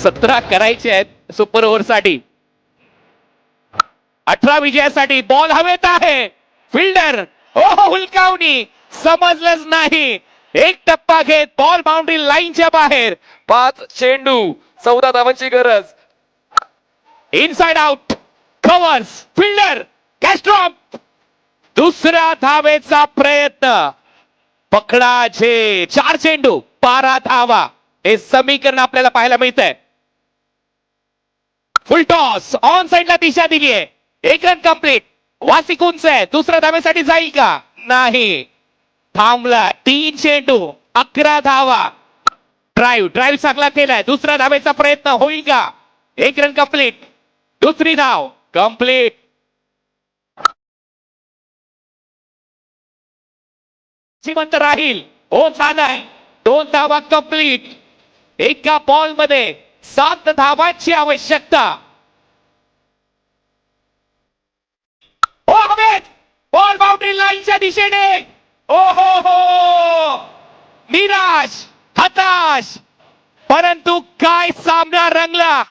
17 करायचे आहेत super over साठी. 18 विजयासाठी बॉल हवेत आहे. फिल्डर हुलकावणी समजलंच नाही. एक टप्पा घेत बॉल बाउंड्री लाईनच्या बाहेर. 5 चेंडू 14 धावांची गरज. इनसाइड आउट कव्हर्स फिल्डर कॅस्ट्रॉप. दुसऱ्या धावेचा प्रयत्न. पकडा झे 4 चेंडू 12 धावा. हे समीकरण आपल्याला पाहायला मिळत आहे. फुल टॉस ऑन साइडला दिशा दिली आहे. 1 रन कंप्लीट. वासिकुंच आहे. दुसऱ्या धावेसाठी जाईल का नाही. थांबला. 3 चेंडू 11 धावा. ड्राईव्ह चांगला केलाय. दुसऱ्या धावेचा प्रयत्न होईल का. 1 रन कंप्लीट. दुसरी धाव कंप्लीट. जिवंत राहील. हो झालाय. 2 धावा कंप्लीट. एका बॉल मध्ये 7 धावांची आवश्यकता. बॉल बाउंड्री लाईनच्या दिशेने. ओ हो निराश हताश परंतु काय सामना रंगला.